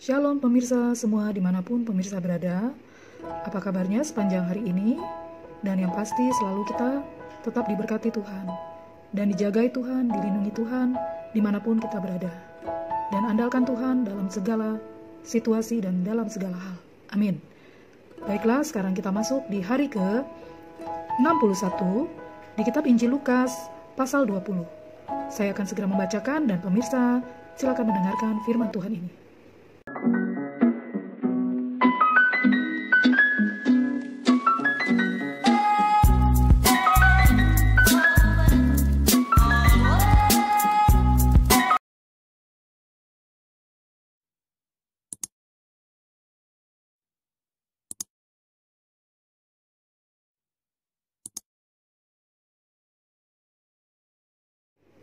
Shalom pemirsa semua dimanapun pemirsa berada. Apa kabarnya sepanjang hari ini? Dan yang pasti selalu kita tetap diberkati Tuhan dan dijagai Tuhan, dilindungi Tuhan dimanapun kita berada. Dan andalkan Tuhan dalam segala situasi dan dalam segala hal. Amin. Baiklah, sekarang kita masuk di hari ke-61 di kitab Injil Lukas pasal 20. Saya akan segera membacakan dan pemirsa silakan mendengarkan firman Tuhan ini.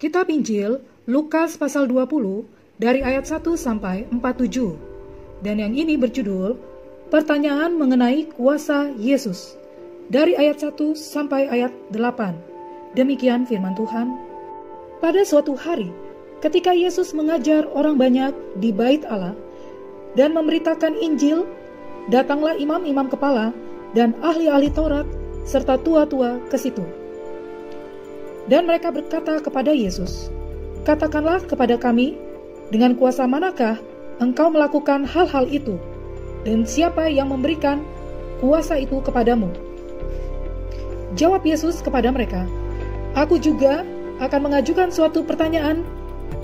Kitab Injil Lukas pasal 20 dari ayat 1 sampai 47. Dan yang ini berjudul Pertanyaan mengenai kuasa Yesus dari ayat 1 sampai ayat 8. Demikian firman Tuhan. Pada suatu hari, ketika Yesus mengajar orang banyak di bait Allah dan memberitakan Injil, datanglah imam-imam kepala dan ahli-ahli Taurat serta tua-tua ke situ. Dan mereka berkata kepada Yesus, "Katakanlah kepada kami, dengan kuasa manakah engkau melakukan hal-hal itu? Dan siapa yang memberikan kuasa itu kepadamu?" Jawab Yesus kepada mereka, "Aku juga akan mengajukan suatu pertanyaan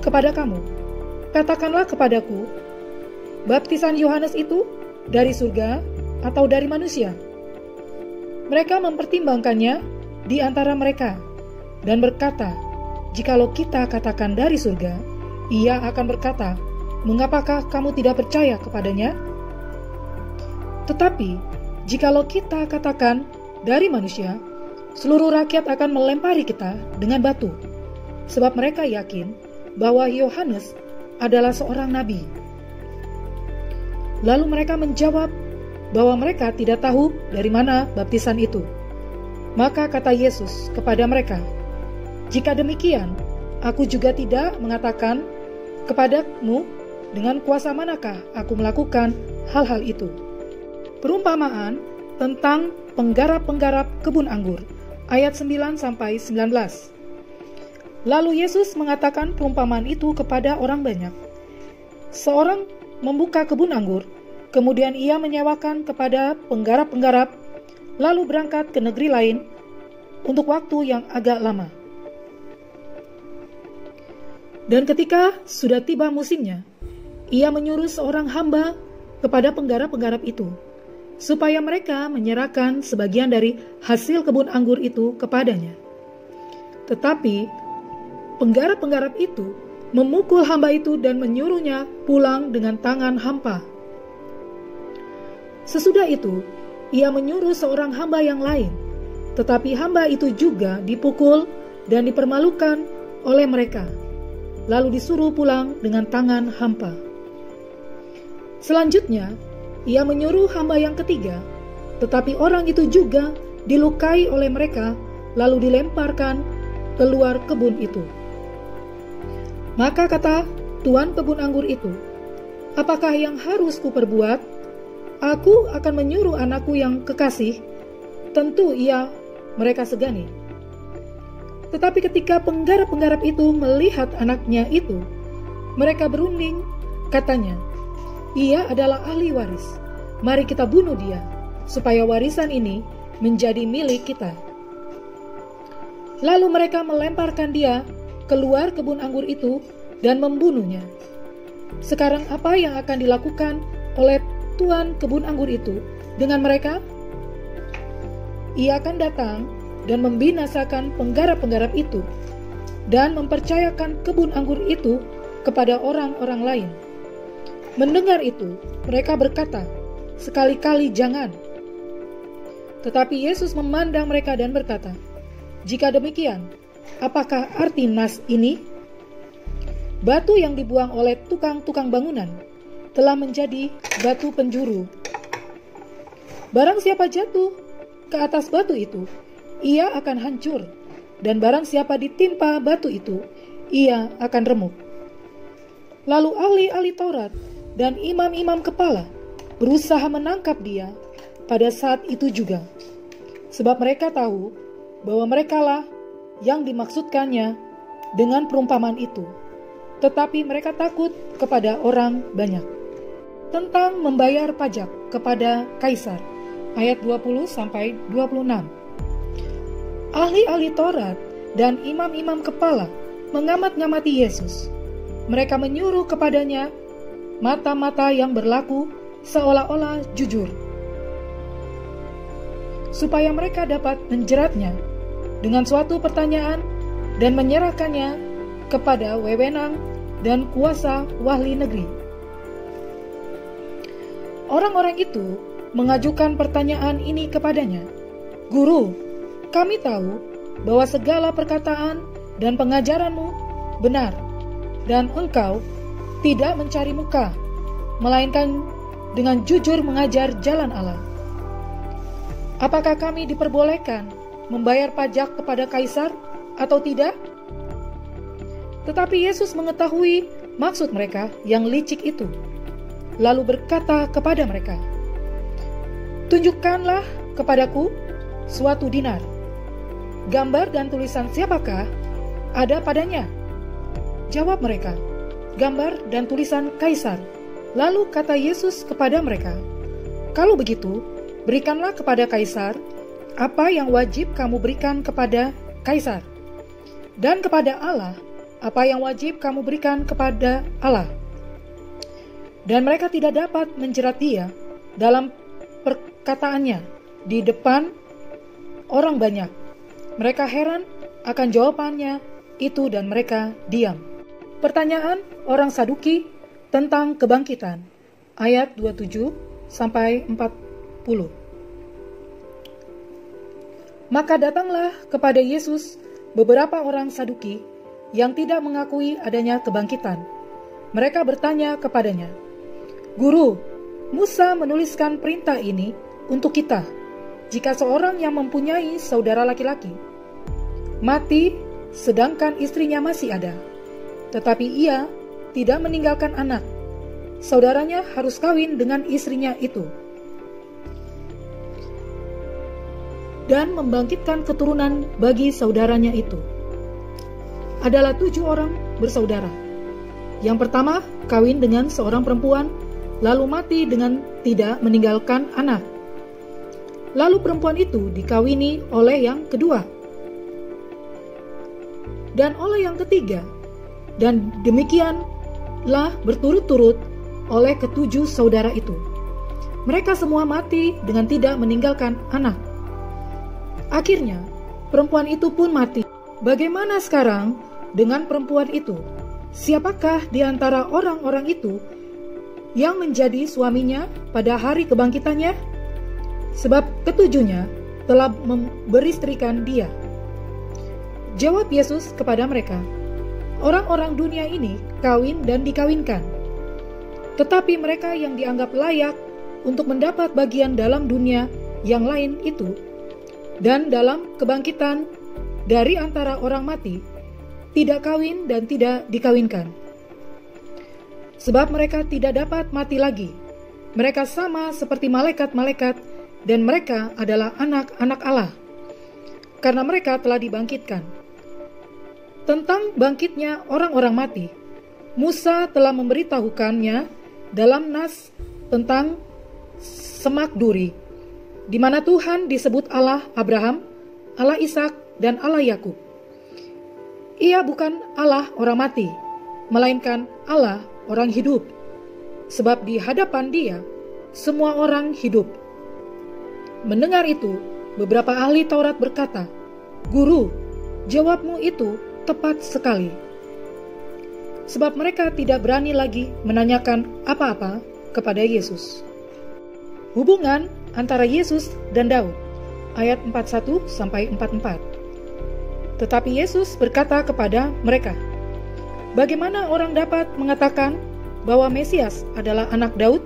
kepada kamu. Katakanlah kepadaku, baptisan Yohanes itu dari surga atau dari manusia?" Mereka mempertimbangkannya di antara mereka dan berkata, "Jikalau kita katakan dari surga," ia akan berkata, "Mengapakah kamu tidak percaya kepadanya? Tetapi, jikalau kita katakan dari manusia, seluruh rakyat akan melempari kita dengan batu, sebab mereka yakin bahwa Yohanes adalah seorang nabi." Lalu mereka menjawab bahwa mereka tidak tahu dari mana baptisan itu. Maka kata Yesus kepada mereka, "Jika demikian, aku juga tidak mengatakan kepadamu dengan kuasa manakah aku melakukan hal-hal itu." Perumpamaan tentang penggarap-penggarap kebun anggur, ayat 9-19. Lalu Yesus mengatakan perumpamaan itu kepada orang banyak. Seorang membuka kebun anggur, kemudian ia menyewakan kepada penggarap-penggarap, lalu berangkat ke negeri lain untuk waktu yang agak lama. Dan ketika sudah tiba musimnya, ia menyuruh seorang hamba kepada penggarap-penggarap itu, supaya mereka menyerahkan sebagian dari hasil kebun anggur itu kepadanya. Tetapi penggarap-penggarap itu memukul hamba itu dan menyuruhnya pulang dengan tangan hampa. Sesudah itu, ia menyuruh seorang hamba yang lain, tetapi hamba itu juga dipukul dan dipermalukan oleh mereka, lalu disuruh pulang dengan tangan hampa. Selanjutnya, ia menyuruh hamba yang ketiga, tetapi orang itu juga dilukai oleh mereka, lalu dilemparkan keluar kebun itu. Maka kata tuan kebun anggur itu, "Apakah yang harus kuperbuat? Aku akan menyuruh anakku yang kekasih." Tentu mereka segani. Tetapi ketika penggarap-penggarap itu melihat anaknya itu, mereka berunding, katanya, "Ia adalah ahli waris. Mari kita bunuh dia, supaya warisan ini menjadi milik kita." Lalu mereka melemparkan dia keluar kebun anggur itu dan membunuhnya. Sekarang apa yang akan dilakukan oleh tuan kebun anggur itu dengan mereka? Ia akan datang dan membinasakan penggarap-penggarap itu, dan mempercayakan kebun anggur itu kepada orang-orang lain. Mendengar itu, mereka berkata, "Sekali-kali jangan." Tetapi Yesus memandang mereka dan berkata, "Jika demikian, apakah arti nas ini? Batu yang dibuang oleh tukang-tukang bangunan telah menjadi batu penjuru. Barang siapa jatuh ke atas batu itu, ia akan hancur, dan barang siapa ditimpa batu itu, ia akan remuk." Lalu ahli-ahli Taurat dan imam-imam kepala berusaha menangkap dia pada saat itu juga, sebab mereka tahu bahwa merekalah yang dimaksudkannya dengan perumpamaan itu. Tetapi mereka takut kepada orang banyak. Tentang membayar pajak kepada Kaisar, ayat 20-26. Ahli-ahli Taurat dan imam-imam kepala mengamat-ngamati Yesus. Mereka menyuruh kepadanya mata-mata yang berlaku seolah-olah jujur, supaya mereka dapat menjeratnya dengan suatu pertanyaan dan menyerahkannya kepada wewenang dan kuasa wali negeri. Orang-orang itu mengajukan pertanyaan ini kepadanya. Guru, kami tahu bahwa segala perkataan dan pengajaranmu benar, dan engkau tidak mencari muka, melainkan dengan jujur mengajar jalan Allah. Apakah kami diperbolehkan membayar pajak kepada Kaisar atau tidak? Tetapi Yesus mengetahui maksud mereka yang licik itu, lalu berkata kepada mereka, "Tunjukkanlah kepadaku suatu dinar. Gambar dan tulisan siapakah ada padanya?" Jawab mereka, "Gambar dan tulisan Kaisar." Lalu kata Yesus kepada mereka, "Kalau begitu, berikanlah kepada Kaisar apa yang wajib kamu berikan kepada Kaisar, dan kepada Allah apa yang wajib kamu berikan kepada Allah." Dan mereka tidak dapat menjerat dia dalam perkataannya di depan orang banyak. Mereka heran akan jawabannya itu dan mereka diam. Pertanyaan orang Saduki tentang kebangkitan, ayat 27-40. Maka datanglah kepada Yesus beberapa orang Saduki yang tidak mengakui adanya kebangkitan. Mereka bertanya kepadanya, "Guru, Musa menuliskan perintah ini untuk kita. Jika seorang yang mempunyai saudara laki-laki mati sedangkan istrinya masih ada, tetapi ia tidak meninggalkan anak, saudaranya harus kawin dengan istrinya itu dan membangkitkan keturunan bagi saudaranya itu. Adalah 7 orang bersaudara. Yang pertama kawin dengan seorang perempuan, lalu mati dengan tidak meninggalkan anak. Lalu perempuan itu dikawini oleh yang kedua, dan oleh yang ketiga, dan demikianlah berturut-turut oleh ke-7 saudara itu. Mereka semua mati dengan tidak meninggalkan anak. Akhirnya, perempuan itu pun mati. Bagaimana sekarang dengan perempuan itu? Siapakah di antara orang-orang itu yang menjadi suaminya pada hari kebangkitannya? Sebab ketujuhnya telah beristrikan dia." Jawab Yesus kepada mereka, "Orang-orang dunia ini kawin dan dikawinkan, tetapi mereka yang dianggap layak untuk mendapat bagian dalam dunia yang lain itu dan dalam kebangkitan dari antara orang mati, tidak kawin dan tidak dikawinkan. Sebab mereka tidak dapat mati lagi. Mereka sama seperti malaikat-malaikat, dan mereka adalah anak-anak Allah, karena mereka telah dibangkitkan." Tentang bangkitnya orang-orang mati, Musa telah memberitahukannya dalam nas tentang semak duri, di mana Tuhan disebut Allah Abraham, Allah Ishak, dan Allah Yakub. Ia bukan Allah orang mati, melainkan Allah orang hidup, sebab di hadapan Dia semua orang hidup. Mendengar itu, beberapa ahli Taurat berkata, "Guru, jawabmu itu tepat sekali." Sebab mereka tidak berani lagi menanyakan apa-apa kepada Yesus. Hubungan antara Yesus dan Daud, ayat 41-44. Tetapi Yesus berkata kepada mereka, "Bagaimana orang dapat mengatakan bahwa Mesias adalah anak Daud?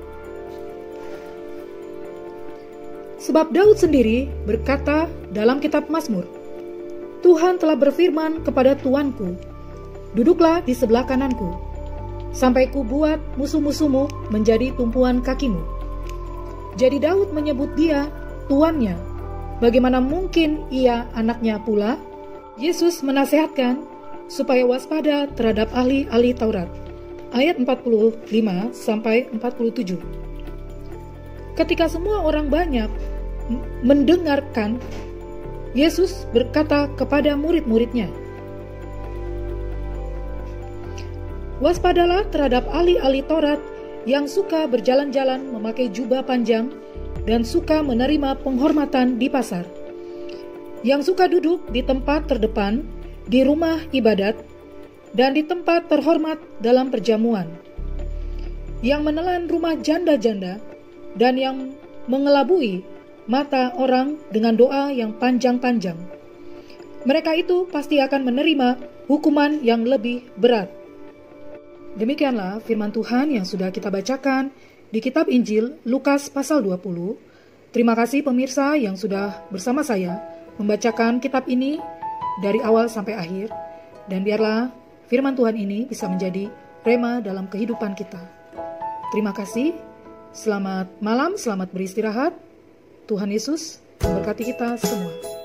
Sebab Daud sendiri berkata dalam kitab Mazmur, 'Tuhan telah berfirman kepada Tuanku, duduklah di sebelah kananku, sampai kubuat musuh-musuhmu menjadi tumpuan kakimu. Jadi Daud menyebut dia tuannya. Bagaimana mungkin ia anaknya pula? Yesus menasehatkan supaya waspada terhadap ahli-ahli Taurat. Ayat 45-47. Ketika semua orang banyak mendengarkan, Yesus berkata kepada murid-muridnya, "Waspadalah terhadap ahli-ahli Taurat yang suka berjalan-jalan memakai jubah panjang dan suka menerima penghormatan di pasar, yang suka duduk di tempat terdepan di rumah ibadat dan di tempat terhormat dalam perjamuan, yang menelan rumah janda-janda dan yang mengelabui mata orang dengan doa yang panjang-panjang. Mereka itu pasti akan menerima hukuman yang lebih berat." Demikianlah firman Tuhan yang sudah kita bacakan di kitab Injil Lukas pasal 20. Terima kasih pemirsa yang sudah bersama saya membacakan kitab ini dari awal sampai akhir. Dan biarlah firman Tuhan ini bisa menjadi rema dalam kehidupan kita. Terima kasih. Selamat malam, selamat beristirahat. Tuhan Yesus memberkati kita semua.